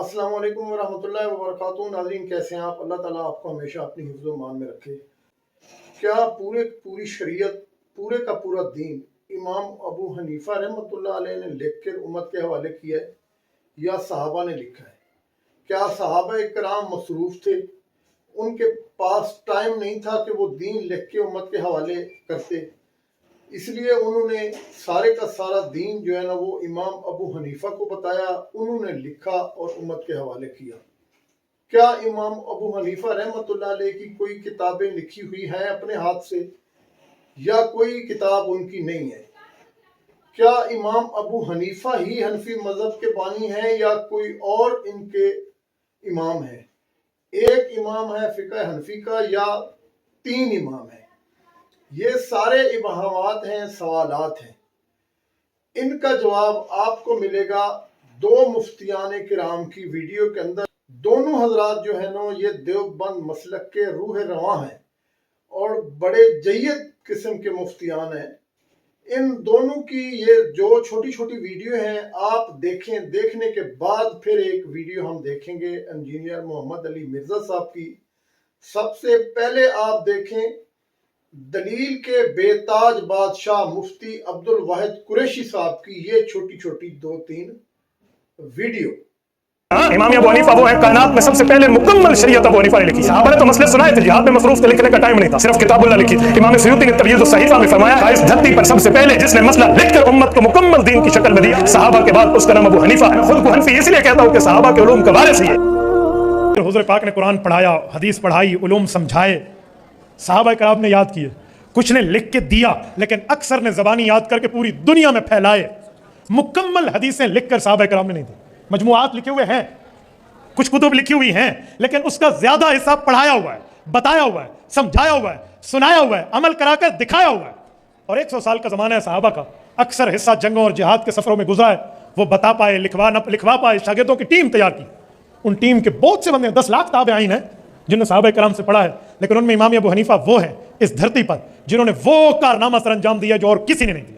السلام علیکم ورحمۃ اللہ وبرکاتہ۔ ناظرین کیسے ہیں آپ؟ اللہ تعالیٰ آپ کو ہمیشہ اپنی حفظ و امان میں رکھے۔ کیا پوری شریعت، پورے کا پورا دین امام ابو حنیفہ رحمۃ اللہ علیہ نے لکھ کر امت کے حوالے کیا ہے یا صحابہ نے لکھا ہے؟ کیا صحابہ کرام مصروف تھے؟ ان کے پاس ٹائم نہیں تھا کہ وہ دین لکھ کے امت کے حوالے کرتے، اس لیے انہوں نے سارے کا سارا دین جو ہے نا وہ امام ابو حنیفہ کو بتایا، انہوں نے لکھا اور امت کے حوالے کیا۔ کیا امام ابو حنیفہ رحمۃ اللہ علیہ کی کوئی کتابیں لکھی ہوئی ہیں اپنے ہاتھ سے، یا کوئی کتاب ان کی نہیں ہے؟ کیا امام ابو حنیفہ ہی حنفی مذہب کے بانی ہیں یا کوئی اور ان کے امام ہیں؟ ایک امام ہے فقہ حنفی کا یا 3 امام ہیں؟ یہ سارے ابہامات ہیں، سوالات ہیں۔ ان کا جواب آپ کو ملے گا 2 مفتیان کرام کی ویڈیو کے اندر۔ دونوں حضرات جو ہیں نا یہ دیوبند مسلک کے روح رواں ہیں اور بڑے جید قسم کے مفتیان ہیں۔ ان دونوں کی یہ جو چھوٹی چھوٹی ویڈیو ہیں آپ دیکھیں، دیکھنے کے بعد پھر ایک ویڈیو ہم دیکھیں گے انجینئر محمد علی مرزا صاحب کی۔ سب سے پہلے آپ دیکھیں دلیل کے بے تاج بادشاہ مفتی عبد الواحد قریشی صاحب کی یہ چھوٹی چھوٹی 2-3 ویڈیو۔ امام ابو حنیفہ وہ ہے کائنات میں سب سے پہلے مکمل شریعت ابو حنیفہ نے لکھی۔ صحابہ نے تو مسئلے سنائے تھے، جہاد میں مصروف تھے، لکھنے کا ٹائم نہیں تھا، صرف کتاب اللہ لکھی۔ امام سیوطی نے تبییض الصحیفہ میں فرمایا اس دھرتی پر سب سے پہلے جس نے مسئلہ لکھ کر امت کو مکمل دین کی شکل میں دی صحابہ کے بعد اس کا نام ابو حنیفہ ہے۔ خود کو حنفی اس لیے کہتا ہوں کہ صحابہ کے علوم کا وارث ہی ہے۔ حضور پاک نے قرآن پڑھایا، حدیث پڑھائی، علوم سمجھائے، صحابہ کرام نے یاد کیے، کچھ نے لکھ کے دیا لیکن اکثر نے زبانی یاد کر کے پوری دنیا میں پھیلائے۔ مکمل حدیثیں لکھ کر صحابہ کرام نے نہیں دی۔ مجموعات لکھے ہوئے ہیں، کچھ کتب لکھی ہوئی ہیں، لیکن اس کا زیادہ حصہ پڑھایا ہوا ہے، بتایا ہوا ہے، سمجھایا ہوا ہے، سنایا ہوا ہے، عمل کرا کر دکھایا ہوا ہے۔ اور 100 سال کا زمانہ ہے صحابہ کا، اکثر حصہ جنگوں اور جہاد کے سفروں میں گزرا ہے، وہ بتا پائے، لکھوا پائے، شاگردوں کی ٹیم تیار کی۔ ان ٹیم کے بہت سے بندے 10 لاکھ تابعین ہیں جن نے صحابہ کرام سے پڑھا ہے، لیکن ان میں امام ابو حنیفہ وہ ہیں اس دھرتی پر جنہوں نے وہ کارنامہ سر انجام دیا جو اور کسی نے نہیں دیا۔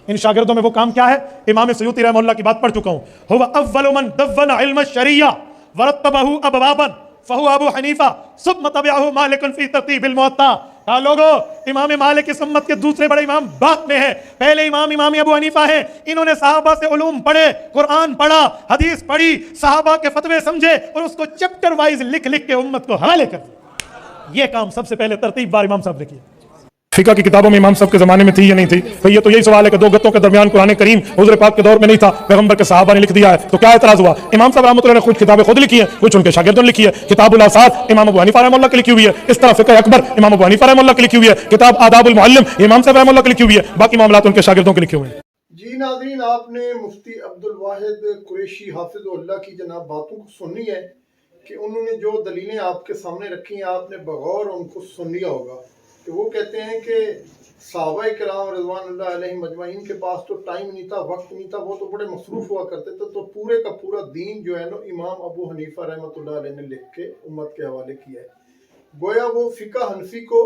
ان شاگردوں میں وہ کام کیا ہے؟ امام سیوطی رحمہ اللہ کی بات پڑھ چکا ہوں، هو اول من دون علم الشریعہ ورتبہ ابوابا فہو ابو حنیفہ ثم تبعہ مالک فی ترتیب الموطا۔ لوگو امام مالک اس امت کے دوسرے بڑے امام بعد میں ہے، پہلے امام ابو حنیفہ ہیں۔ انہوں نے صحابہ سے علوم پڑھے، قرآن پڑھا، حدیث پڑھی، صحابہ کے فتوے سمجھے اور اس کو چیپٹر وائز لکھ لکھ کے امت کو حوالے کر دیا۔ یہ کام سب سے پہلے ترتیب بار امام صاحب نے کیا۔ فقہ کی کتابوں میں امام صاحب کے زمانے میں تھی یا نہیں تھی؟ بھئی یہ تو یہی سوال ہے کہ 2 گتوں کے درمیان قرآن کریم حضور پاک کے دور میں نہیں تھا، پیغمبر کے صحابہ نے لکھ دیا ہے، تو کیا اعتراض ہوا؟ امام صاحب رحمۃ اللہ نے کچھ کتابیں خود لکھی ہیں، کچھ ان کے شاگردوں نے لکھی ہے۔ کتاب الاثار امام ابو حنیفہ رحمۃ اللہ کی لکھی ہوئی ہے، اس طرح فقہ اکبر امام ابو حنیفہ رحمۃ اللہ کی لکھی ہوئی ہے، کتاب آداب المعلم امام صاحب رحمۃ اللہ کی لکھی ہوئی ہے، باقی معاملات ان کے شاگردوں کے لکھے ہوئے ہیں۔ جی ناظرین، آپ نے مفتی عبد الواحد قریشی حافظ اللہ کی جناب باتوں کو سنی ہے کہ انہوں نے جو دلیلیں آپ کے سامنے رکھی ہیں آپ نے بغور ان کو سن لیا ہوگا کہ وہ کہتے ہیں کہ صحابہ کرام رضوان اللہ علیہ مجمعین کے پاس تو ٹائم نہیں تھا، وقت نہیں تھا، وہ تو بڑے مصروف ہوا کرتے تھے، تو پورے کا پورا دین جو ہے نا امام ابو حنیفہ رحمۃ اللہ علیہ نے لکھ کے امت کے حوالے کیا ہے۔ گویا وہ فقہ حنفی کو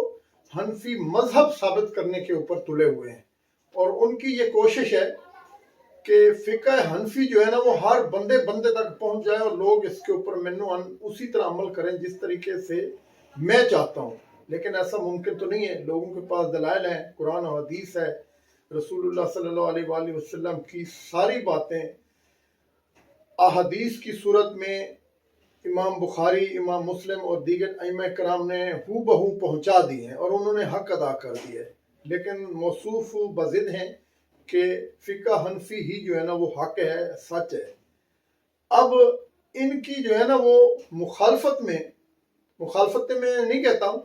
حنفی مذہب ثابت کرنے کے اوپر تلے ہوئے ہیں، اور ان کی یہ کوشش ہے کہ فقہ حنفی جو ہے نا وہ ہر بندے تک پہنچ جائے اور لوگ اس کے اوپر منو اسی طرح عمل کریں جس طریقے سے میں چاہتا ہوں، لیکن ایسا ممکن تو نہیں ہے۔ لوگوں کے پاس دلائل ہیں، قرآن و حدیث ہے، رسول اللہ صلی اللہ علیہ وآلہ وسلم کی ساری باتیں احادیث کی صورت میں امام بخاری، امام مسلم اور دیگر ائمہ کرام نے ہو بہو پہنچا دی ہیں اور انہوں نے حق ادا کر دیا ہے، لیکن موصوف بضد ہیں کہ فقہ حنفی ہی جو ہے نا وہ حق ہے، سچ ہے۔ اب ان کی جو ہے نا وہ مخالفت میں نہیں کہتا ہوں،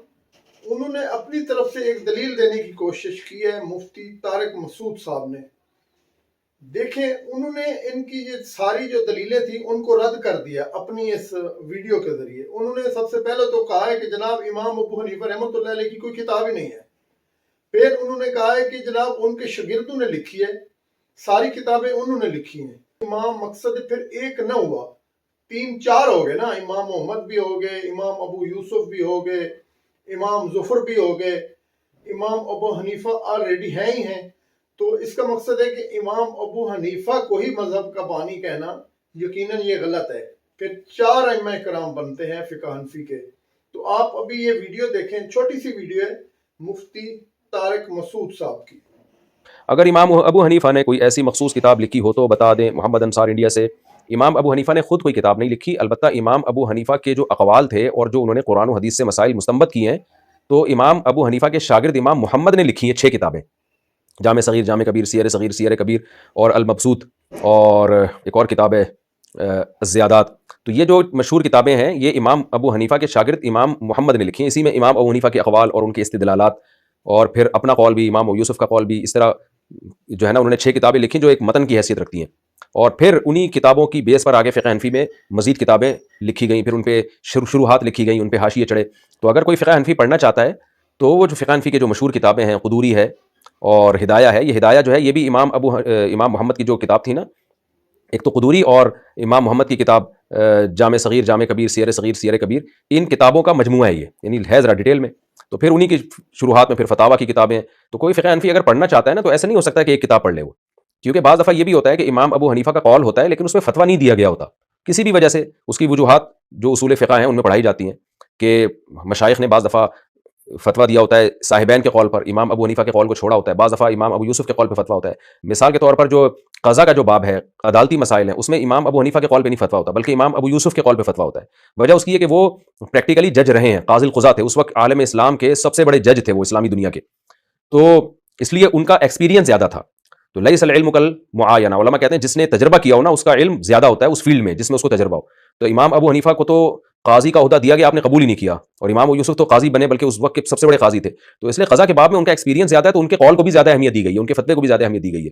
انہوں نے اپنی طرف سے ایک دلیل دینے کی کوشش کی ہے۔ مفتی طارق مسعود صاحب نے دیکھیں، انہوں نے ان کی یہ ساری جو دلیلیں تھیں ان کو رد کر دیا اپنی اس ویڈیو کے ذریعے۔ انہوں نے سب سے پہلے تو کہا ہے کہ جناب امام ابو حنیفہ رحمۃ اللہ علیہ کی کوئی کتاب ہی نہیں ہے۔ پھر انہوں نے کہا ہے کہ جناب ان کے شاگردوں نے لکھی ہے، ساری کتابیں انہوں نے لکھی ہیں۔ امام مقصد پھر ایک نہ ہوا، 3-4 ہو گئے نا، امام محمد بھی ہو گئے، امام ابو یوسف بھی ہو گئے، امام ظفر بھی ہو گئے، امام ابو حنیفہ آلریڈی ہیں ہی ہیں۔ تو اس کا مقصد ہے کہ امام ابو حنیفہ کو ہی مذہب کا بانی کہنا یقیناً یہ غلط ہے۔ پھر 4 ائمہ کرام بنتے ہیں فقہ حنفی کے. تو آپ ابھی یہ ویڈیو دیکھیں, چھوٹی سی ویڈیو ہے مفتی طارق مسعود صاحب کی. اگر امام ابو حنیفہ نے کوئی ایسی مخصوص کتاب لکھی ہو تو بتا دیں. محمد انصار انڈیا سے. امام ابو حنیفہ نے خود کوئی کتاب نہیں لکھی، البتہ امام ابو حنیفہ کے جو اقوال تھے اور جو انہوں نے قرآن و حدیث سے مسائل مستنبط کیے ہیں، تو امام ابو حنیفہ کے شاگرد امام محمد نے لکھی ہیں 6 کتابیں، جامع صغیر، جامع کبیر، سیر صغیر، سیر کبیر، اور المبسوط، اور ایک اور کتاب ہے الزیادات. تو یہ جو مشہور کتابیں ہیں یہ امام ابو حنیفہ کے شاگرد امام محمد نے لکھی ہیں. اسی میں امام ابو حنیفہ کے اقوال اور ان کے استدلالات، اور پھر اپنا قول بھی، امام ابو یوسف کا قول بھی، اس طرح جو ہے نا انہوں نے 6 کتابیں لکھی جو ایک متن کی حیثیت رکھتی ہیں. اور پھر انہی کتابوں کی بیس پر آگے فقہ حنفی میں مزید کتابیں لکھی گئیں، پھر ان پہ شروحات لکھی گئیں، ان پہ حاشیے چڑھے. تو اگر کوئی فقہ حنفی پڑھنا چاہتا ہے تو وہ جو فقہ حنفی کے جو مشہور کتابیں ہیں، قدوری ہے اور ہدایہ ہے، یہ ہدایہ جو ہے یہ بھی امام محمد کی جو کتاب تھی نا، ایک تو قدوری اور امام محمد کی کتاب جامع صغیر، جامع کبیر، سیر صغیر، سیر کبیر، ان کتابوں کا مجموعہ ہے یہ، یعنی ہے ذرا ڈیٹیل میں. تو پھر انہی کی شروحات میں پھر فتاویٰ کی کتابیں ہیں. تو کوئی فقہ حنفی اگر پڑھنا چاہتا ہے نا تو ایسا نہیں ہو سکتا کہ ایک کتاب پڑھ لے وہ، کیونکہ بعض دفعہ یہ بھی ہوتا ہے کہ امام ابو حنیفہ کا قول ہوتا ہے لیکن اس میں فتویٰ نہیں دیا گیا ہوتا کسی بھی وجہ سے. اس کی وجوہات جو اصول فقہ ہیں ان میں پڑھائی جاتی ہیں کہ مشائخ نے بعض دفعہ فتویٰ دیا ہوتا ہے صاحبین کے قول پر، امام ابو حنیفہ کے قول کو چھوڑا ہوتا ہے، بعض دفعہ امام ابو یوسف کے قول پہ فتویٰ ہوتا ہے. مثال کے طور پر جو قضا کا جو باب ہے، عدالتی مسائل ہیں، اس میں امام ابو حنیفہ کے قول پہ نہیں فتویٰ ہوتا بلکہ امام ابو یوسف کے قول پہ فتویٰ ہوتا ہے. وجہ اس کی ہے کہ وہ پریکٹیکلی جج رہے ہیں، قاضی القضاء تھے اس وقت، عالم اسلام کے سب سے بڑے جج تھے وہ اسلامی دنیا کے، تو اس لیے ان کا ایکسپیرینس زیادہ تھا. تو لیس العلم کالمعاینہ، علماء کہتے ہیں جس نے تجربہ کیا ہو نا اس کا علم زیادہ ہوتا ہے اس فیلڈ میں جس میں اس کو تجربہ ہو. تو امام ابو حنیفہ کو تو قاضی کا عہدہ دیا گیا، آپ نے قبول ہی نہیں کیا، اور امام ابو یوسف تو قاضی بنے بلکہ اس وقت کے سب سے بڑے قاضی تھے. تو اس لیے قضا کے باب میں ان کا ایکسپیرینس زیادہ ہے تو ان کے قول کو بھی زیادہ اہمیت دی گئی ہے، ان کے فتوے کو بھی زیادہ اہمیت دی گئی ہے.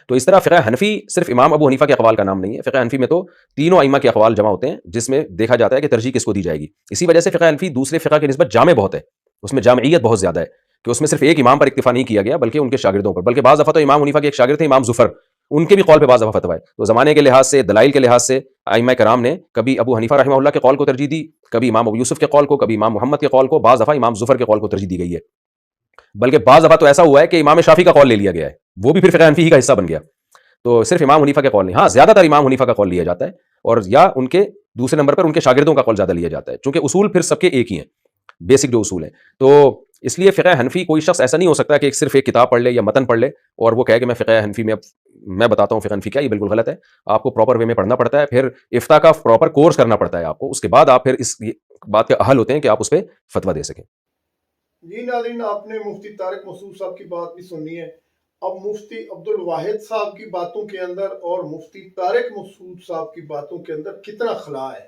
تو اس طرح فقہ حنفی صرف امام ابو حنیفہ کے اقوال کا نام نہیں ہے، فقہ حنفی میں تو تینوں ائمہ کے اقوال جمع ہوتے ہیں جس میں دیکھا جاتا ہے کہ ترجیح کس کو دی جائے گی. اسی وجہ سے فقہ حنفی دوسرے فقہ کی نسبت جامع بہت ہے، اس میں جامعیت بہت زیادہ ہے کہ اس میں صرف ایک امام پر اکتفا نہیں کیا گیا بلکہ ان کے شاگردوں پر. بلکہ بعض دفعہ تو امام حنیفہ کے ایک شاگرد تھے امام ظفر، ان کے بھی قول پہ بعض دفعہ فتویٰ ہے. تو زمانے کے لحاظ سے، دلائل کے لحاظ سے ائمہ کرام نے کبھی ابو حنیفہ رحمہ اللہ کے قول کو ترجیح دی، کبھی امام ابو یوسف کے قول کو، کبھی امام محمد کے قول کو، بعض دفعہ امام ظفر کے قول کو ترجیح دی گئی ہے. بلکہ بعض دفعہ تو ایسا ہوا ہے کہ امام شافعی کا قول لے لیا گیا ہے، وہ بھی پھر فقہ حنفی ہی کا حصہ بن گیا. تو صرف امام حنیفہ کے قول نہیں، ہاں زیادہ تر امام حنیفہ کا قول لیا جاتا ہے، اور یا ان کے دوسرے نمبر پر ان کے شاگردوں کا قول زیادہ لیا جاتا ہے، چونکہ اصول پھر سب کے ایک ہی ہیں، بیسک جو اصول ہیں. تو اس لیے فقہ حنفی کوئی شخص ایسا نہیں ہو سکتا کہ صرف ایک کتاب پڑھ لے یا متن پڑھ لے اور وہ کہے کہ میں فقہ حنفی میں بتاتا ہوں فقہ حنفی کیا. یہ بالکل غلط ہے. آپ کو پراپر وے میں پڑھنا پڑتا ہے، پھر افتاء کا پراپر کورس کرنا پڑتا ہے آپ کو، اس کے بعد آپ پھر اس بات کے اہل ہوتے ہیں کہ آپ اس پہ فتویٰ دے سکیں. جی ناظرین، آپ نے مفتی طارق مسعود صاحب کی بات بھی سنی ہے. اب مفتی عبد الواحد صاحب کی باتوں کے اندر اور مفتی طارق مسعود صاحب کی باتوں کے اندر کتنا خلا ہے،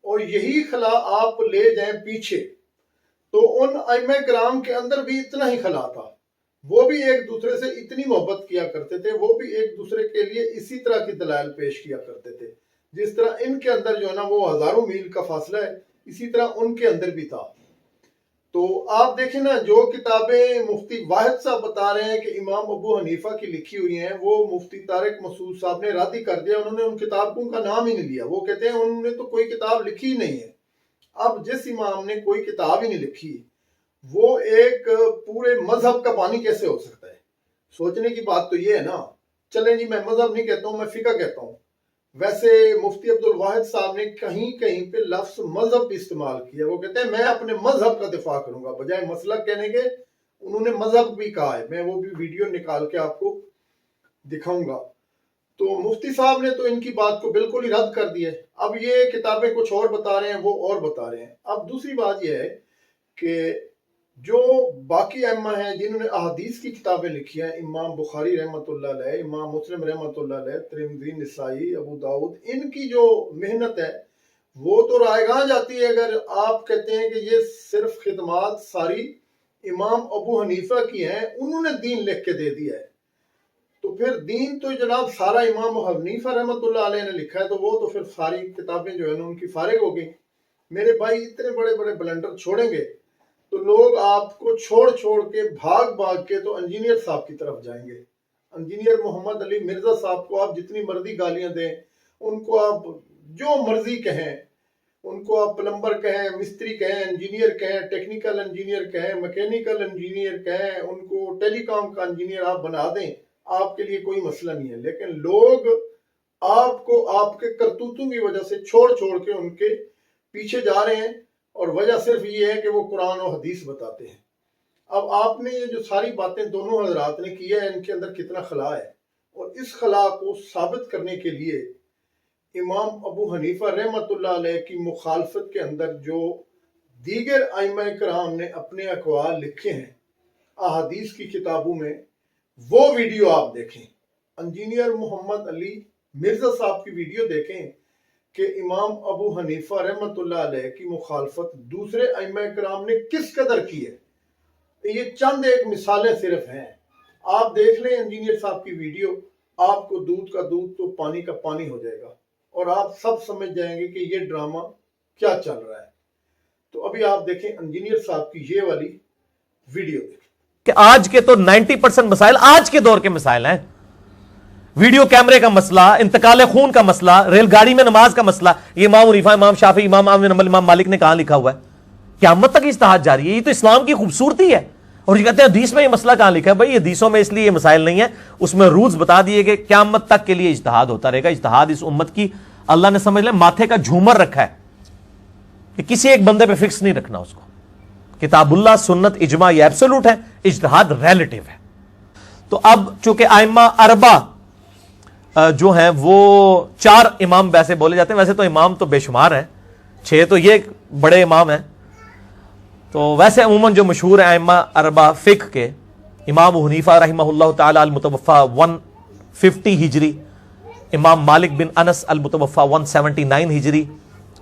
اور یہی خلا آپ لے جائیں پیچھے تو ان ائمہ کرام کے اندر بھی اتنا ہی خلا تھا. وہ بھی ایک دوسرے سے اتنی محبت کیا کرتے تھے، وہ بھی ایک دوسرے کے لیے اسی طرح کی دلائل پیش کیا کرتے تھے. جس طرح ان کے اندر جو ہے نا وہ ہزاروں میل کا فاصلہ ہے، اسی طرح ان کے اندر بھی تھا. تو آپ دیکھیں نا، جو کتابیں مفتی واحد صاحب بتا رہے ہیں کہ امام ابو حنیفہ کی لکھی ہوئی ہیں، وہ مفتی طارق مسعود صاحب نے رد ہی کر دیا. انہوں نے ان کتابوں کا نام ہی نہیں لیا. وہ کہتے ہیں انہوں نے تو کوئی کتاب لکھی ہی نہیں ہے. اب جس امام نے کوئی کتاب ہی نہیں لکھی، وہ ایک پورے مذہب کا بانی کیسے ہو سکتا ہے؟ سوچنے کی بات تو یہ ہے نا. چلیں جی، میں مذہب نہیں کہتا ہوں، میں فقہ کہتا ہوں. ویسے مفتی عبد الواحد صاحب نے کہیں کہیں پہ لفظ مذہب بھی استعمال کیا. وہ کہتے ہیں میں اپنے مذہب کا دفاع کروں گا، بجائے مسلک کہنے کے انہوں نے مذہب بھی کہا ہے. میں وہ بھی ویڈیو نکال کے آپ کو دکھاؤں گا. تو مفتی صاحب نے تو ان کی بات کو بالکل ہی رد کر دیا. اب یہ کتابیں کچھ اور بتا رہے ہیں، وہ اور بتا رہے ہیں. اب دوسری بات یہ ہے کہ جو باقی ائمہ ہیں جنہوں نے احادیث کی کتابیں لکھی ہیں، امام بخاری رحمۃ اللہ علیہ، امام مسلم رحمۃ اللہ علیہ، ترمذی، نسائی، ابو داؤد، ان کی جو محنت ہے وہ تو رائگاں جاتی ہے. اگر آپ کہتے ہیں کہ یہ صرف خدمات ساری امام ابو حنیفہ کی ہیں، انہوں نے دین لکھ کے دے دیا ہے، تو پھر دین تو جناب سارا امام ابو حنیفہ رحمۃ اللہ علیہ نے لکھا ہے، تو وہ تو پھر ساری کتابیں جو ہیں ان کی فارغ ہو گئی. میرے بھائی اتنے بڑے بڑے بلنڈر چھوڑیں گے تو لوگ آپ کو چھوڑ کے بھاگ کے تو انجینئر صاحب کی طرف جائیں گے. انجینئر محمد علی مرزا صاحب کو آپ جتنی مرضی گالیاں دیں، ان کو آپ جو مرضی کہیں، ان کو آپ پلمبر کہیں، مستری کہیں، انجینئر کہیں، ٹیکنیکل انجینئر کہیں، میکینیکل انجینئر کہیں، ان کو ٹیلی کام کا انجینئر آپ بنا دیں، آپ کے لیے کوئی مسئلہ نہیں ہے. لیکن لوگ آپ کو آپ کے کرتوتوں کی وجہ سے چھوڑ کے ان کے پیچھے جا رہے ہیں، اور وجہ صرف یہ ہے کہ وہ قرآن و حدیث بتاتے ہیں۔ اب آپ نے یہ جو ساری باتیں دونوں حضرات نے کی ہے، ان کے اندر کتنا خلا ہے، اور اس خلا کو ثابت کرنے کے لیے امام ابو حنیفہ رحمۃ اللہ علیہ کی مخالفت کے اندر جو دیگر ائمہ کرام نے اپنے اقوال لکھے ہیں احادیث کی کتابوں میں، وہ ویڈیو آپ دیکھیں، انجینئر محمد علی مرزا صاحب کی ویڈیو دیکھیں کہ امام ابو حنیفہ رحمۃ اللہ علیہ کی مخالفت دوسرے ائمہ کرام نے کس قدر کی ہے۔ یہ چند ایک مثالیں صرف ہیں، آپ دیکھ لیں انجینئر صاحب کی ویڈیو، آپ کو دودھ کا دودھ تو پانی کا پانی ہو جائے گا، اور آپ سب سمجھ جائیں گے کہ یہ ڈرامہ کیا چل رہا ہے۔ تو ابھی آپ دیکھیں انجینئر صاحب کی یہ والی ویڈیو دیکھیں کہ آج کے تو 90% مسائل آج کے دور کے مسائل ہیں۔ ویڈیو کیمرے کا مسئلہ، انتقال خون کا مسئلہ، ریل گاڑی میں نماز کا مسئلہ، یہ امام حنیفہ، امام شافعی، امام احمد بن حنبل، امام مالک نے کہاں لکھا ہوا ہے؟ قیامت تک اجتہاد جاری ہے۔ یہ تو اسلام کی خوبصورتی ہے۔ اور یہ کہتے ہیں حدیث میں یہ مسئلہ کہاں لکھا ہے؟ بھائی حدیثوں میں اس لیے یہ مسائل نہیں ہے، اس میں رولز بتا دیے کہ قیامت تک کے لیے اجتہاد ہوتا رہے گا۔ اجتہاد اس امت کی اللہ نے سمجھ لیں ماتھے کا جھومر رکھا ہے کہ کسی ایک بندے پہ فکس نہیں رکھنا اس کو۔ کتاب اللہ، سنت، اجماع یہ ایبسولوٹ ہے، اجتہاد ریلیٹیو ہے۔ تو اب چونکہ ائمہ اربع جو ہیں وہ 4 امام ویسے بولے جاتے ہیں، ویسے تو امام تو بے شمار ہیں، 6 تو یہ بڑے امام ہیں، تو ویسے عموماً جو مشہور ہیں ائمہ اربع فقہ کے، امام ابو حنیفہ رحمہ اللہ تعالی المتوفی 150 ہجری، امام مالک بن انس المتوفی 179 ہجری،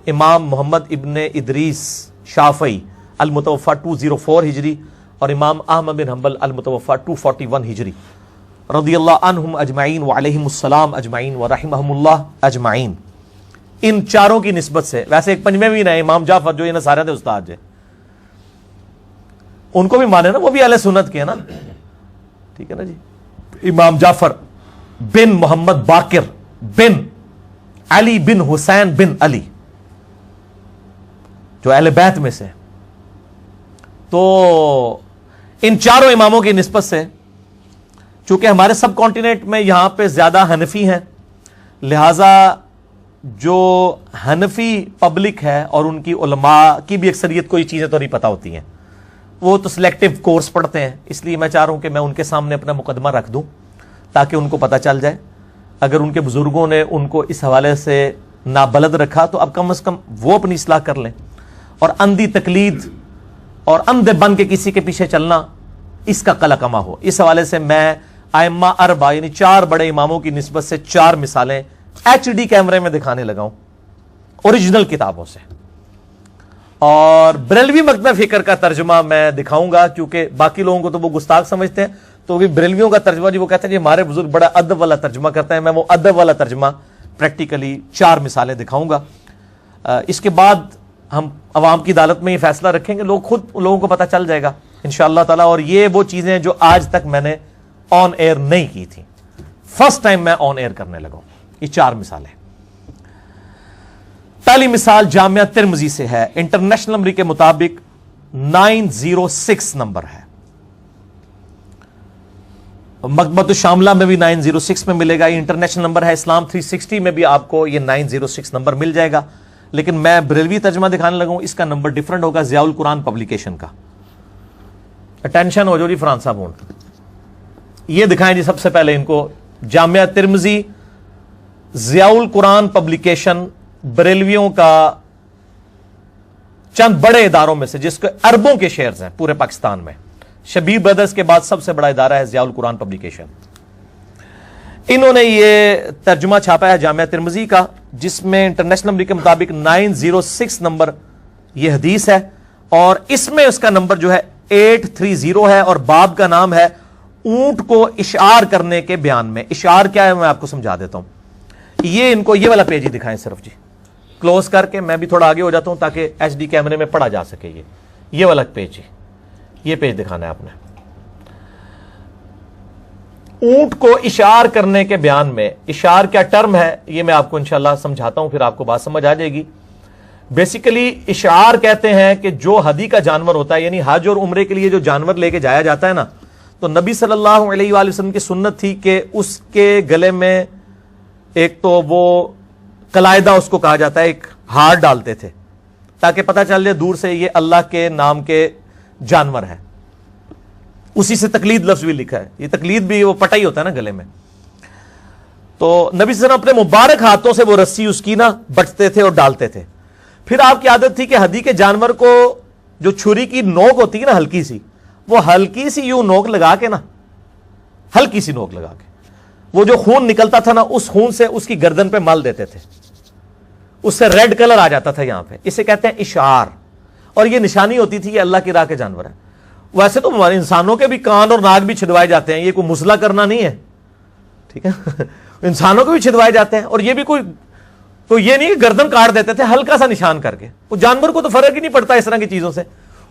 امام محمد ابن ادریس شافعی المتوفی 204 ہجری، اور امام احمد بن حنبل المتوفی 241 ہجری، رضی اللہ عنہم اجمعین وعلیہم السلام اجمعین ورحمہم اللہ اجمعین۔ ان چاروں کی نسبت سے ویسے ایک پنجویں بھی ہیں امام جعفر جو یہ نصاریہ دے استاد ہے، ان کو بھی مانے نا، وہ بھی اہل سنت کے ہیں نا، ٹھیک ہے نا جی۔ امام جعفر بن محمد باقر بن علی بن حسین بن علی جو اہل بیت میں سے، تو ان چاروں اماموں کی نسبت سے چونکہ ہمارے سب کانٹیننٹ میں یہاں پہ زیادہ حنفی ہیں، لہذا جو حنفی پبلک ہے اور ان کی علماء کی بھی اکثریت کو یہ چیزیں تو نہیں پتہ ہوتی ہیں، وہ تو سلیکٹیو کورس پڑھتے ہیں، اس لیے میں چاہ رہا ہوں کہ میں ان کے سامنے اپنا مقدمہ رکھ دوں تاکہ ان کو پتہ چل جائے۔ اگر ان کے بزرگوں نے ان کو اس حوالے سے نابلد رکھا تو اب کم از کم وہ اپنی اصلاح کر لیں، اور اندھی تقلید اور اندھے بن کے کسی کے پیچھے چلنا اس کا قلع کما ہو۔ اس حوالے سے میں ائمہ اربع یعنی 4 بڑے اماموں کی نسبت سے 4 مثالیں HD کیمرے میں دکھانے لگا ہوں اوریجنل کتابوں سے، اور بریلوی مکتبہ فکر کا ترجمہ میں دکھاؤں گا کیونکہ باقی لوگوں کو تو وہ گستاخ سمجھتے ہیں، تو بھی بریلویوں کا ترجمہ جی وہ کہتے ہیں جی ہمارے بزرگ بڑا ادب والا ترجمہ کرتے ہیں، میں وہ ادب والا ترجمہ پریکٹیکلی 4 مثالیں دکھاؤں گا۔ اس کے بعد ہم عوام کی عدالت میں یہ فیصلہ رکھیں گے، لوگوں کو پتہ چل جائے گا انشاءاللہ تعالی۔ اور یہ وہ چیزیں جو آج تک میں نے آن ایئر نہیں کی تھی، فرسٹ ٹائم میں آن ایئر کرنے لگا ہوں۔ یہ 4 مثالیں۔ پہلی مثال جامعہ ترمذی سے ہے، انٹرنیشنل نمبر کے مطابق 906 نمبر ہے، مکتبۃ الشاملہ میں بھی 906 میں ملے گا، یہ انٹرنیشنل نمبر ہے، اسلام 360 میں بھی آپ کو یہ 906 نمبر مل جائے گا، لیکن میں بریلوی ترجمہ دکھانے لگا ہوں، اس کا نمبر ڈیفرنٹ ہوگا، ضیاء القرآن پبلیکیشن کا۔ اٹینشن ہو جو جی فرحان صاحب، یہ دکھائیں جی سب سے پہلے ان کو، جامعہ ترمذی ضیاء القرآن پبلیکیشن بریلویوں کا چند بڑے اداروں میں سے، جس کے اربوں کے شیئرز ہیں پورے پاکستان میں، شبیر بردرز کے بعد سب سے بڑا ادارہ ہے ضیاء القرآن پبلیکیشن۔ انہوں نے یہ ترجمہ چھاپا ہے جامعہ ترمذی کا، جس میں انٹرنیشنل نمبر کے مطابق 906 نمبر یہ حدیث ہے، اور اس میں اس کا نمبر جو ہے 830 ہے، اور باب کا نام ہے اونٹ کو اشعار کرنے کے بیان میں۔ اشعار کیا ہے میں آپ کو سمجھا دیتا ہوں۔ یہ ان کو یہ والا پیج ہی دکھائیں صرف جی، کلوز کر کے، میں بھی تھوڑا آگے ہو جاتا ہوں تاکہ HD کیمرے میں پڑھا جا سکے۔ یہ والا پیج جی، یہ پیج دکھانا ہے آپ نے۔ اونٹ کو اشعار کرنے کے بیان میں، اشعار کیا ٹرم ہے یہ میں آپ کو انشاءاللہ سمجھاتا ہوں، پھر آپ کو بات سمجھ آ جائے گی۔ بیسیکلی اشعار کہتے ہیں کہ جو ہدی کا جانور ہوتا ہے، یعنی حج اور عمرے کے لیے جو جانور لے کے جایا جاتا ہے نا، تو نبی صلی اللہ علیہ وآلہ وسلم کی سنت تھی کہ اس کے گلے میں ایک تو وہ قلائدہ اس کو کہا جاتا ہے، ایک ہار ڈالتے تھے تاکہ پتہ چل جائے دور سے یہ اللہ کے نام کے جانور ہے. اسی سے تقلید لفظ بھی لکھا ہے. یہ تقلید بھی وہ پٹا ہی ہوتا ہے نا گلے میں. تو نبی صلی اللہ علیہ وسلم اپنے مبارک ہاتھوں سے وہ رسی اس کی نا بٹتے تھے اور ڈالتے تھے. پھر آپ کی عادت تھی کہ ہدی کے جانور کو جو چھری کی نوک ہوتی ہے نا ہلکی سی، وہ ہلکی سی یوں نوک لگا کے نا، ہلکی سی نوک لگا کے وہ جو خون نکلتا تھا نا اس خون سے اس کی گردن پہ مل دیتے تھے. اس سے ریڈ کلر آ جاتا تھا یہاں پہ. اسے کہتے ہیں اشعار، اور یہ نشانی ہوتی تھی کہ اللہ کی راہ کے جانور ہیں. ویسے تو ہمارے انسانوں کے بھی کان اور ناک بھی چھدوائے جاتے ہیں، یہ کوئی مسئلہ کرنا نہیں ہے، ٹھیک ہے. انسانوں کے بھی چھدوائے جاتے ہیں، اور یہ بھی کوئی تو یہ نہیں کہ گردن کاٹ دیتے تھے ہلکا سا نشان کر کے. وہ جانور کو تو فرق ہی نہیں پڑتا اس طرح کی چیزوں سے.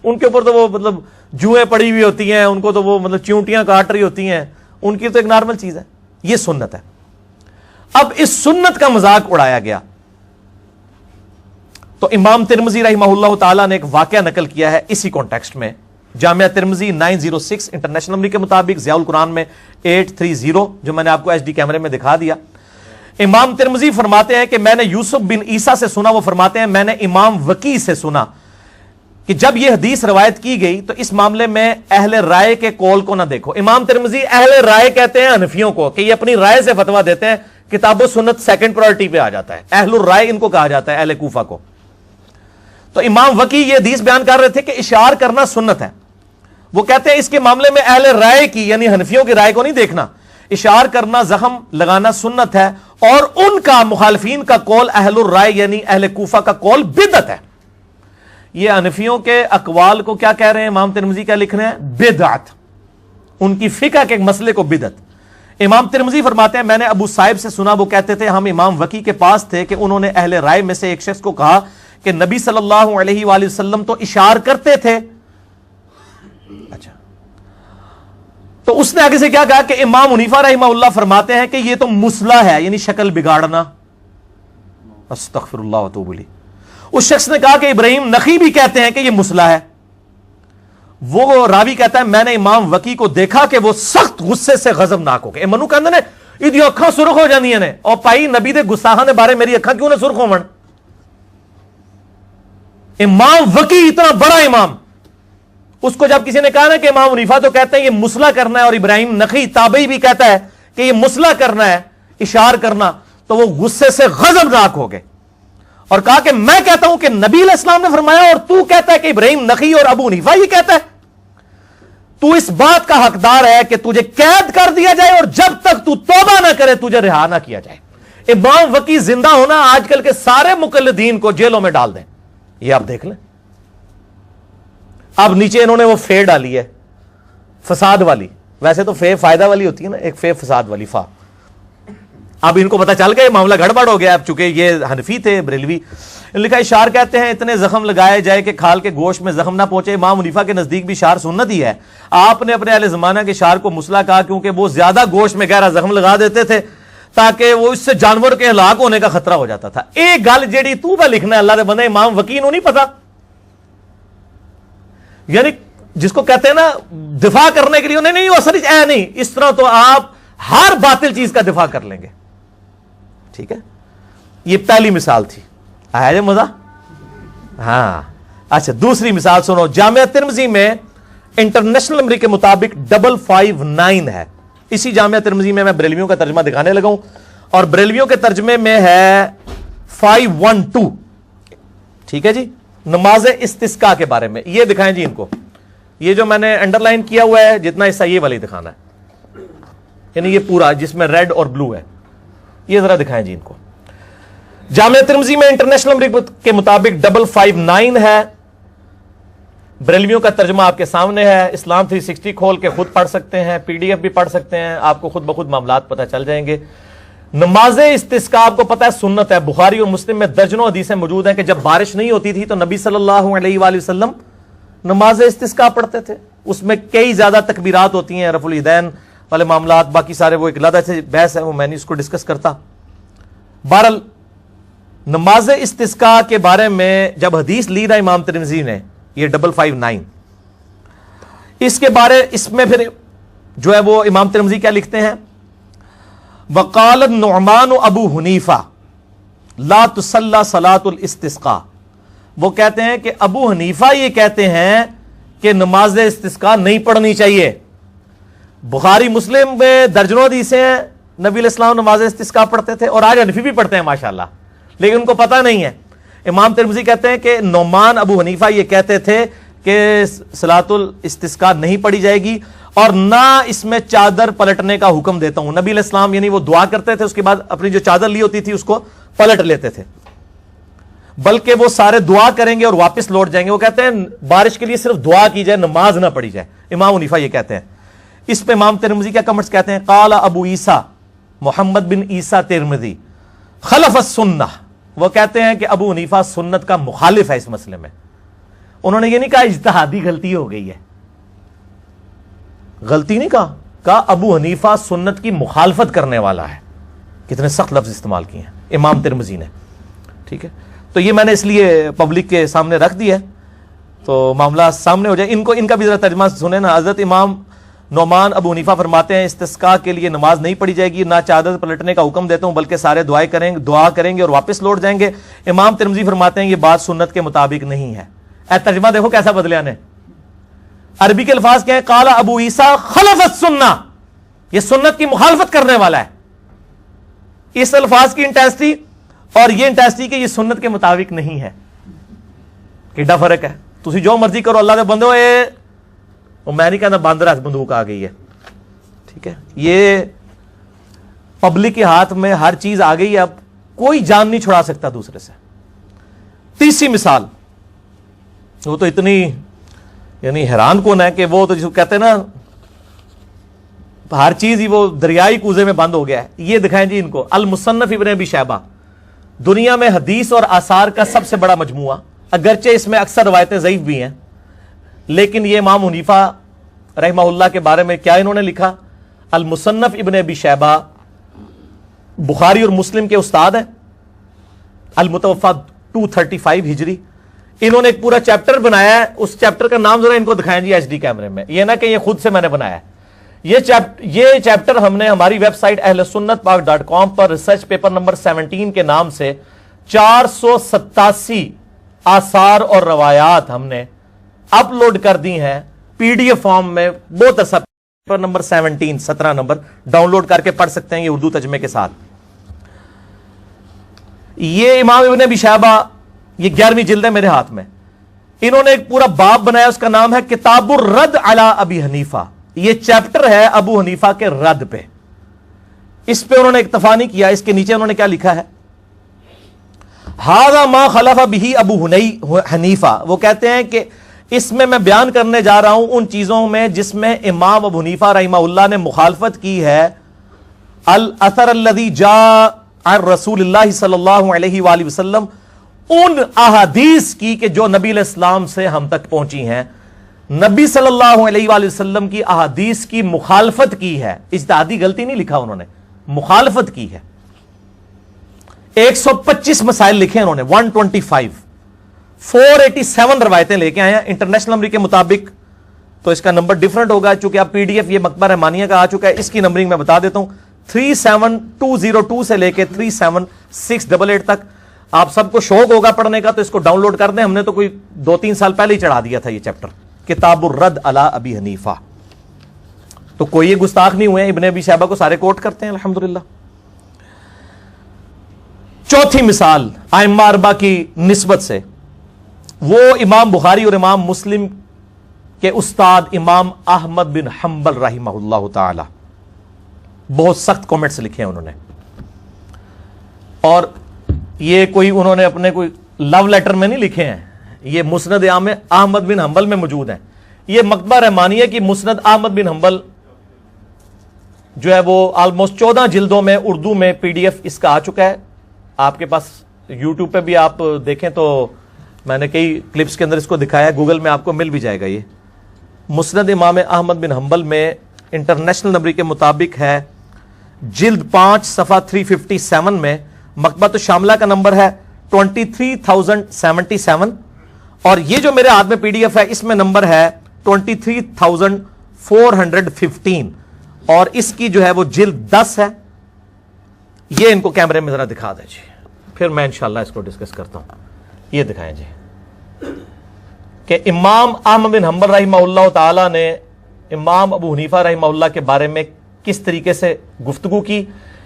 ان کے اوپر تو وہ مطلب جوئیں پڑی ہوئی ہوتی ہیں، ان کو تو وہ مطلب چیونٹیاں کاٹ رہی ہوتی ہیں، ان کی تو ایک نارمل چیز ہے. یہ سنت ہے. اب اس سنت کا مذاق اڑایا گیا تو امام ترمذی رحمہ اللہ تعالیٰ نے ایک واقعہ نقل کیا ہے اسی کانٹیکسٹ میں. جامعہ ترمذی 906 انٹرنیشنل نمبر کے مطابق، ضیاء القرآن میں 830، جو میں نے آپ کو ایچ ڈی کیمرے میں دکھا دیا. امام ترمذی فرماتے ہیں کہ میں نے یوسف بن عیسیٰ سے سنا، وہ فرماتے ہیں میں نے امام وکی سے سنا کہ جب یہ حدیث روایت کی گئی تو اس معاملے میں اہل رائے کے قول کو نہ دیکھو. امام ترمذی اہل رائے کہتے ہیں حنفیوں کو کہ یہ اپنی رائے سے فتویٰ دیتے ہیں. کتاب و سنت سیکنڈ پرائرٹی پہ آ جاتا ہے. اہل الرائے ان کو کہا جاتا ہے، اہل کوفہ کو. تو امام وکی یہ حدیث بیان کر رہے تھے کہ اشعار کرنا سنت ہے. وہ کہتے ہیں اس کے معاملے میں اہل رائے کی یعنی حنفیوں کی رائے کو نہیں دیکھنا. اشعار کرنا، زخم لگانا سنت ہے، اور ان کا مخالفین کا قول اہل الرائے یعنی اہل کوفہ کا قول بدعت ہے. یہ حنفیوں کے اقوال کو کیا کہہ رہے ہیں امام ترمذی کیا لکھ رہے ہیں؟ بدعت. ان کی فقہ کے مسئلے کو بدعت. امام ترمذی فرماتے ہیں میں نے ابو صائب سے سنا، وہ کہتے تھے ہم امام وکی کے پاس تھے کہ انہوں نے اہل رائے میں سے ایک شخص کو کہا کہ نبی صلی اللہ علیہ وآلہ وسلم تو اشعار کرتے تھے. اچھا، تو اس نے آگے سے کیا کہا کہ امام حنیفہ رحمہ اللہ فرماتے ہیں کہ یہ تو مسئلہ ہے، یعنی شکل بگاڑنا. استغفر اللہ واتوب الیہ. اس شخص نے کہا کہ ابراہیم نخعی بھی کہتے ہیں کہ یہ مسئلہ ہے. وہ راوی کہتا ہے میں نے امام وکی کو دیکھا کہ وہ سخت غصے سے غضبناک ہو گئے. منو کہندے نے ایدی اکھاں سرخ ہو جاندیاں نے، اور پائی نبی دے گستاخاں دے بارے میری اکھاں کیوں نہ سرخ ہون؟ امام وکی اتنا بڑا امام، اس کو جب کسی نے کہا نا کہ امام حنیفہ تو کہتے ہیں یہ مسئلہ کرنا ہے، اور ابراہیم نخعی تابعی بھی کہتا ہے کہ یہ مسئلہ کرنا ہے، اشعار کرنا، تو وہ غصے سے غضبناک ہو گئے اور کہا کہ میں کہتا ہوں کہ نبی علیہ السلام نے فرمایا، اور تو کہتا ہے کہ ابراہیم نخعی اور ابو حنیفہ یہ کہتا ہے. تو اس بات کا حقدار ہے کہ تجھے قید کر دیا جائے، اور جب تک تو توبہ نہ کرے تجھے رہا نہ کیا جائے. امام وکی زندہ ہونا آج کل کے سارے مقلدین کو جیلوں میں ڈال دیں. یہ آپ دیکھ لیں. اب نیچے انہوں نے وہ فے ڈالی ہے فساد والی. ویسے تو فے فائدہ والی ہوتی ہے نا، ایک فے فساد والی فا. اب ان کو پتا چل گیا معاملہ گڑبڑ ہو گیا. اب چونکہ یہ حنفی تھے بریلوی، لکھا اشعار کہتے ہیں اتنے زخم لگائے جائے کہ کھال کے گوشت میں زخم نہ پہنچے. امام حنیفہ کے نزدیک بھی اشعار سنت ہی ہے. آپ نے اپنے اہل زمانہ کے اشعار کو مسئلہ کہا کیونکہ وہ زیادہ گوشت میں گہرا زخم لگا دیتے تھے تاکہ وہ اس سے جانور کے ہلاک ہونے کا خطرہ ہو جاتا تھا. ایک گل جیڑی تو پہ لکھنا ہے اللہ دے بندے امام وکیل نہیں پتا، یعنی جس کو کہتے ہیں نا دفاع کرنے کے لیے نہیں وہ اصل اے نہیں، اس طرح تو آپ ہر باطل چیز کا دفاع کر لیں گے. ٹھیک ہے، یہ پہلی مثال تھی. آیا جی مزہ؟ ہاں. اچھا دوسری مثال سنو. جامعہ ترمذی میں انٹرنیشنل نمبر کے مطابق 559 ہے. اسی جامعہ ترمذی میں بریلویوں کا ترجمہ دکھانے لگا ہوں، اور بریلویوں کے ترجمے میں ہے 512. ٹھیک ہے جی. نماز استسقاء کے بارے میں یہ دکھائیں جی ان کو. یہ جو میں نے انڈر لائن کیا ہوا ہے جتنا حصہ یہ والی دکھانا ہے، یعنی یہ پورا جس میں ریڈ اور بلو ہے، یہ ذرا دکھائیں جی ان کو. جامعہ ترمذی میں انٹرنیشنل نمبر کے مطابق 559 ہے. بریلویوں کا ترجمہ آپ کے سامنے ہے. اسلام 360 کھول کے خود پڑھ سکتے ہیں، پی ڈی ایف بھی پڑھ سکتے ہیں، آپ کو خود بخود معاملات پتہ چل جائیں گے. نماز استسقاء آپ کو پتہ ہے سنت ہے. بخاری اور مسلم میں درجنوں حدیثیں موجود ہیں کہ جب بارش نہیں ہوتی تھی تو نبی صلی اللہ علیہ وآلہ وسلم نماز استسقاء پڑھتے تھے. اس میں کئی زیادہ تکبیرات ہوتی ہیں، رفع الیدین والے معاملات، باقی سارے وہ ایک علیحدہ سے بحث ہے، وہ میں نہیں اس کو ڈسکس کرتا. بہرحال نماز استسقاء کے بارے میں جب حدیث لی نا امام ترمذی نے یہ 559، اس کے بارے اس میں پھر جو ہے وہ امام ترمذی کیا لکھتے ہیں؟ وقال النعمان ابو حنیفہ لا تصلی صلاۃ الاستسقاء، وہ کہتے ہیں کہ ابو حنیفہ یہ کہتے ہیں کہ نماز استسقاء نہیں پڑھنی چاہیے. بخاری مسلم میں درجنوں حدیثیں ہیں نبی علیہ السلام نماز استسقاء پڑھتے تھے، اور آج حنفی بھی پڑھتے ہیں ماشاءاللہ، لیکن ان کو پتہ نہیں ہے. امام ترمذی کہتے ہیں کہ نعمان ابو حنیفہ یہ کہتے تھے کہ صلاۃ الاستسقاء نہیں پڑھی جائے گی، اور نہ اس میں چادر پلٹنے کا حکم دیتا ہوں. نبی علیہ السلام یعنی وہ دعا کرتے تھے، اس کے بعد اپنی جو چادر لی ہوتی تھی اس کو پلٹ لیتے تھے، بلکہ وہ سارے دعا کریں گے اور واپس لوٹ جائیں گے. وہ کہتے ہیں بارش کے لیے صرف دعا کی جائے، نماز نہ پڑھی جائے. امام حنیفہ یہ کہتے ہیں. اس پہ امام ترمذی کیا کمنٹس کہتے ہیں؟ قال ابو عیسیٰ محمد بن عیسیٰ ترمذی خلف السنہ، وہ کہتے ہیں کہ ابو حنیفہ سنت کا مخالف ہے اس مسئلے میں. انہوں نے یہ نہیں کہا اجتہادی غلطی ہو گئی ہے، غلطی نہیں کہا ابو حنیفہ سنت کی مخالفت کرنے والا ہے. کتنے سخت لفظ استعمال کیے ہیں امام ترمذی نے. ٹھیک ہے، تو یہ میں نے اس لیے پبلک کے سامنے رکھ دیا ہے تو معاملہ سامنے ہو جائے. ان کا بھی ذرا ترجمہ سنیں نا. حضرت امام نعمان ابو حنیفہ فرماتے ہیں استسقاء کے لیے نماز نہیں پڑھی جائے گی، نہ چادر پلٹنے کا حکم دیتا ہوں، بلکہ سارے دعا کریں گے اور واپس لوٹ جائیں گے. امام ترمذی فرماتے ہیں یہ بات سنت کے مطابق نہیں ہے. اے ترجمہ دیکھو کیسا بدلیا نے. عربی کے الفاظ کیا ہے؟ قال ابو عیسیٰ خلف السنہ، یہ سنت کی مخالفت کرنے والا ہے. اس الفاظ کی انٹینسٹی اور یہ انٹینسٹی کہ یہ سنت کے مطابق نہیں ہے، کیڈا فرق ہے. تسی جو مرضی کرو، اللہ دے بندو، میں نہیں کہنا باندر ہاتھ بندوق آ گئی ہے. ٹھیک ہے، یہ پبلک کے ہاتھ میں ہر چیز آ گئی ہے، اب کوئی جان نہیں چھڑا سکتا دوسرے سے. تیسری مثال، وہ تو اتنی یعنی حیران کون ہے کہ وہ تو جس کو کہتے ہیں نا ہر چیز ہی وہ دریائی کوزے میں بند ہو گیا ہے. یہ دکھائیں جی ان کو المصنف ابن ابی شیبہ، دنیا میں حدیث اور آثار کا سب سے بڑا مجموعہ، اگرچہ اس میں اکثر روایتیں ضعیف بھی ہیں، لیکن یہ امام حنیفہ رحمہ اللہ کے بارے میں کیا انہوں نے لکھا؟ المصنف ابن ابی شیبہ بخاری اور مسلم کے استاد ہیں، المتوفا 235 ہجری. انہوں نے ایک پورا چیپٹر بنایا ہے. اس چیپٹر کا نام ذرا ان کو دکھائیں جی ایچ ڈی کیمرے میں. یہ نہ کہ یہ خود سے میں نے بنایا ہے. یہ چیپٹر ہم نے ہماری ویب سائٹ ahlsunnatpak.com پر ریسرچ پیپر نمبر 17 کے نام سے 487 آثار اور روایات ہم نے اپلوڈ کر دی ہیں پی ڈی ایف فارم میں. بہت اچھا paper number 17 number download کر کے پڑھ سکتے ہیں یہ اردو ترجمے کے ساتھ. یہ امام ابن ابی شیبہ، یہ 11ویں جلد ہے میرے ہاتھ میں. انہوں نے ایک پورا باب بنایا، اس کا نام ہے کتاب الرد علی ابی حنیفہ. یہ چیپٹر ہے ابو حنیفہ کے رد پہ. اس پہ انہوں نے اکتفا نہیں کیا. اس کے نیچے انہوں نے کیا لکھا ہے؟ ھذا ما خلف به ابو حنیفہ. وہ کہتے ہیں کہ اس میں بیان کرنے جا رہا ہوں ان چیزوں میں جس میں امام ابو حنیفہ رحمہ اللہ نے مخالفت کی ہے. الاثر الذی جاء عن رسول اللہ صلی اللہ علیہ وآلہ وسلم، ان احادیث کی کہ جو نبی علیہ السلام سے ہم تک پہنچی ہیں. نبی صلی اللہ علیہ وآلہ وسلم کی احادیث کی مخالفت کی ہے. اجتہادی غلطی نہیں لکھا انہوں نے، مخالفت کی ہے. 125 مسائل لکھے انہوں نے، 487 روایتیں لے کے آئے ہیں انٹرنیشنل نمبر کے مطابق. تو اس کا نمبر ڈیفرنٹ ہوگا چونکہ اب پی ڈی ایف یہ مکتبہ رحمانیہ کا آ چکا ہے. اس کی نمبرنگ میں بتا دیتا ہوں، 37202 سے لے کے 37688 تک. آپ سب کو شوق ہوگا پڑھنے کا تو اس کو ڈاؤن لوڈ کر دیں. ہم نے تو کوئی 2-3 سال پہلے ہی چڑھا دیا تھا یہ چیپٹر کتاب الرد علی ابی حنیفہ. تو کوئی یہ گستاخ نہیں ہوئے، ابن ابی شیبہ کو سارے کوٹ کرتے ہیں الحمدللہ. چوتھی مثال ائمہ اربعہ کی نسبت سے، وہ امام بخاری اور امام مسلم کے استاد امام احمد بن حنبل رحمہ اللہ تعالی. بہت سخت کامنٹس لکھے ہیں انہوں نے، اور یہ کوئی انہوں نے اپنے کوئی لو لیٹر میں نہیں لکھے ہیں، یہ مسند احمد بن حنبل میں موجود ہیں. یہ مکتبہ رحمانیہ کی مسند احمد بن حنبل جو ہے وہ آلموسٹ 14 جلدوں میں اردو میں پی ڈی ایف اس کا آ چکا ہے. آپ کے پاس یوٹیوب پہ بھی آپ دیکھیں تو میں نے کئی کلپس کے اندر اس کو دکھایا ہے، گوگل میں آپ کو مل بھی جائے گا. یہ مسند امام احمد بن حنبل میں انٹرنیشنل نمبر کے مطابق ہے جلد 5 صفحہ 357 میں. مکتبۃ الشاملہ کا نمبر ہے 23077، اور یہ جو میرے ہاتھ میں پی ڈی ایف ہے اس میں نمبر ہے 23415، اور اس کی جو ہے وہ جلد 10 ہے. یہ ان کو کیمرے میں ذرا دکھا دیں جی, پھر میں انشاءاللہ اس کو ڈسکس کرتا ہوں. یہ دکھائیں جی کہ امام احمد بن حنبل رحمہ اللہ تعالی نے امام ابو حنیفہ رحمہ اللہ کے بارے میں کس طریقے سے گفتگو کی.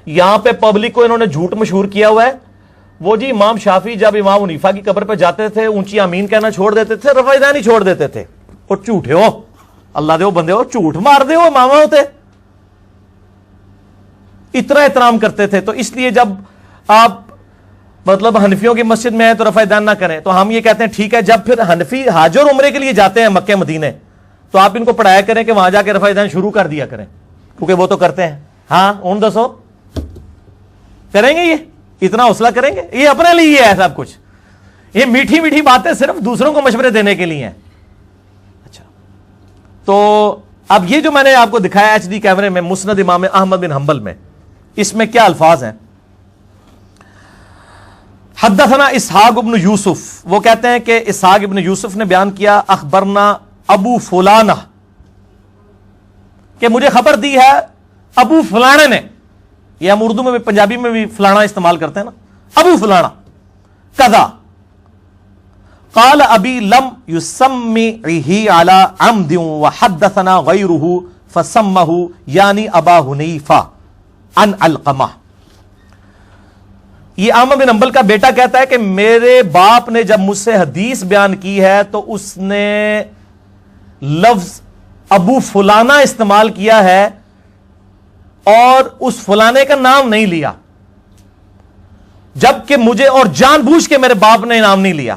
یہاں پہ پبلک کو انہوں نے جھوٹ مشہور کیا ہوا ہے. وہ جی امام شافعی جب امام حنیفہ کی قبر پہ جاتے تھے اونچی آمین کہنا چھوڑ دیتے تھے, رفع دانی چھوڑ دیتے تھے. اور جھوٹے ہو, اللہ دے بندے ہو, جھوٹ مار دے ہو, ماما ہوتے اتنا احترام کرتے تھے. تو اس لیے جب آپ مطلب حنفیوں کی مسجد میں ہیں تو رفع دان نہ کریں, تو ہم یہ کہتے ہیں ٹھیک ہے, جب پھر حنفی حج اور عمرے کے لیے جاتے ہیں مکہ مدینے تو آپ ان کو پڑھایا کریں کہ وہاں جا کے رفع دان شروع کر دیا کریں, کیونکہ وہ تو کرتے ہیں. ہاں ان دسو کریں گے, یہ اتنا حوصلہ کریں گے؟ یہ اپنے لیے ہے سب کچھ, یہ میٹھی میٹھی باتیں صرف دوسروں کو مشورے دینے کے لیے ہیں. اچھا, تو اب یہ جو میں نے آپ کو دکھایا ایچ ڈی کیمرے میں مسند امام احمد بن حنبل میں, اس میں کیا الفاظ ہیں؟ حدثنا اسحاق ابن یوسف, وہ کہتے ہیں کہ اسحاق ابن یوسف نے بیان کیا اخبرنا ابو فلانہ, کہ مجھے خبر دی ہے ابو فلانے نے. یہ ہم اردو میں بھی پنجابی میں بھی فلانا استعمال کرتے ہیں نا, ابو فلانا کذا قال ابی لم یسمعہ علی عمد وحدثنا غیرہ فسمہ یعنی ابا حنیفہ عن علقمہ. یہ احمد بن حنبل کا بیٹا کہتا ہے کہ میرے باپ نے جب مجھ سے حدیث بیان کی ہے تو اس نے لفظ ابو فلانا استعمال کیا ہے اور اس فلانے کا نام نہیں لیا, جبکہ مجھے, اور جان بوجھ کے میرے باپ نے نام نہیں لیا,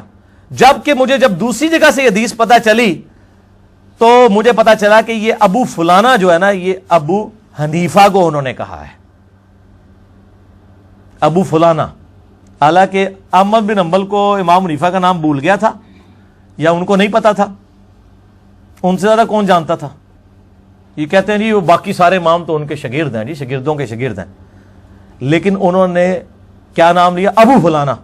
جبکہ مجھے جب دوسری جگہ سے یہ حدیث پتہ چلی تو مجھے پتا چلا کہ یہ ابو فلانا جو ہے نا, یہ ابو حنیفہ کو انہوں نے کہا ہے ابو فلانا. حالانکہ احمد بن حنبل کو امام حنیفہ کا نام بھول گیا تھا یا ان کو نہیں پتا تھا, ان سے زیادہ کون جانتا تھا. یہ کہتے ہیں جی وہ باقی سارے امام تو ان کے شاگرد ہیں, جی شاگردوں کے شاگرد ہیں, لیکن انہوں نے کیا نام لیا؟ ابو فلانا.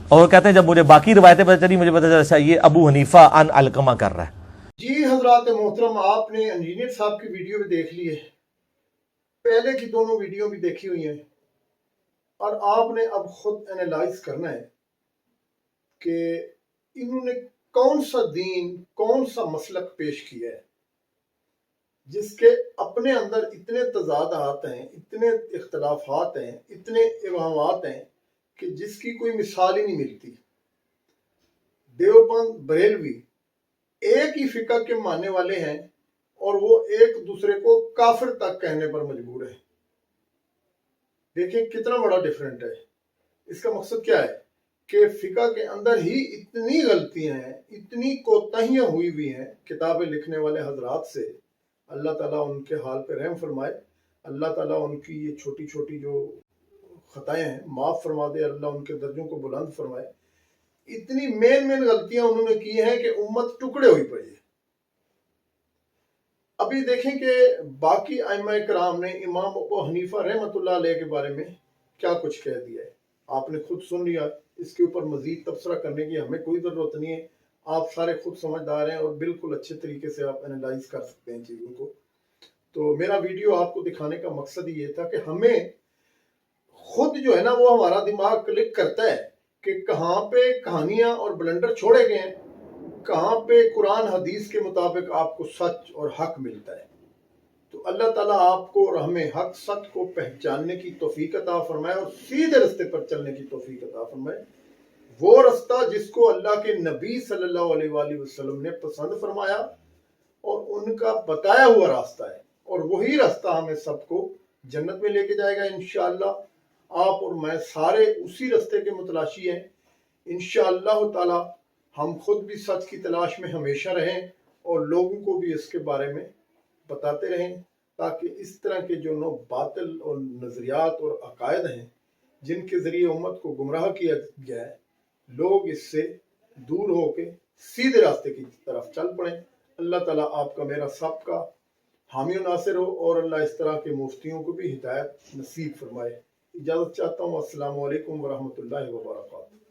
اور کہتے ہیں جب مجھے باقی روایتیں پتہ چلی مجھے پتا چلا اچھا یہ ابو حنیفہ عن علقمہ کر رہا ہے. جی حضرات محترم, آپ نے انجینئر صاحب کی ویڈیو بھی دیکھ لی ہے, پہلے کی دونوں ویڈیو بھی دیکھی ہوئی ہیں, اور آپ نے اب خود انالائز کرنا ہے کہ انہوں نے کون سا دین, کون سا مسلک پیش کیا ہے جس کے اپنے اندر اتنے تضادات ہیں, اتنے اختلافات ہیں, اتنے ابہامات ہیں کہ جس کی کوئی مثال ہی نہیں ملتی. دیوبند بریلوی ایک ہی فقہ کے ماننے والے ہیں اور وہ ایک دوسرے کو کافر تک کہنے پر مجبور ہے. دیکھیں کتنا بڑا ڈیفرنٹ ہے. اس کا مقصد کیا ہے کہ فقہ کے اندر ہی اتنی غلطیاں ہیں, اتنی کوتاہیاں ہوئی ہیں کتابیں لکھنے والے حضرات سے. اللہ تعالیٰ ان کے حال پہ رحم فرمائے, اللہ تعالیٰ ان کی یہ چھوٹی چھوٹی جو خطائیں ہیں معاف فرما دے, اللہ ان کے درجوں کو بلند فرمائے. اتنی مین غلطیاں انہوں نے کی ہیں کہ امت ٹکڑے ہوئی پڑی ہے. ابھی دیکھیں کہ باقی ائمہ کرام نے امام ابو حنیفہ رحمۃ اللہ علیہ کے بارے میں کیا کچھ کہہ دیا ہے, آپ نے خود سن لیا. اس کے اوپر مزید تبصرہ کرنے کی ہمیں کوئی ضرورت نہیں ہے, آپ سارے خود سمجھدار ہیں اور بالکل اچھے طریقے سے آپ انالائز کر سکتے ہیں چیزوں کو. تو میرا ویڈیو آپ کو دکھانے کا مقصد یہ تھا کہ ہمیں خود جو ہے نا وہ ہمارا دماغ کلک کرتا ہے کہ کہاں پہ کہانیاں اور بلنڈر چھوڑے گئے ہیں, کہاں پہ قرآن حدیث کے مطابق آپ کو سچ اور حق ملتا ہے. تو اللہ تعالیٰ آپ کو اور ہمیں حق سچ کو پہچاننے کی توفیق عطا فرمائے اور سیدھے رستے پر چلنے کی توفیق عطا فرمائے. وہ رستہ جس کو اللہ کے نبی صلی اللہ علیہ وآلہ وسلم نے پسند فرمایا اور ان کا بتایا ہوا راستہ ہے, اور وہی راستہ ہمیں سب کو جنت میں لے کے جائے گا انشاءاللہ. آپ اور میں سارے اسی راستے کے متلاشی ہیں انشاءاللہ تعالی. ہم خود بھی سچ کی تلاش میں ہمیشہ رہیں اور لوگوں کو بھی اس کے بارے میں بتاتے رہیں, تاکہ اس طرح کے جو نو باطل اور نظریات اور عقائد ہیں جن کے ذریعے امت کو گمراہ کیا گیا ہے, لوگ اس سے دور ہو کے سیدھے راستے کی طرف چل پڑیں. اللہ تعالیٰ آپ کا میرا سب کا حامی و ناصر ہو, اور اللہ اس طرح کے مفتیوں کو بھی ہدایت نصیب فرمائے. اجازت چاہتا ہوں. السلام علیکم ورحمۃ اللہ وبرکاتہ.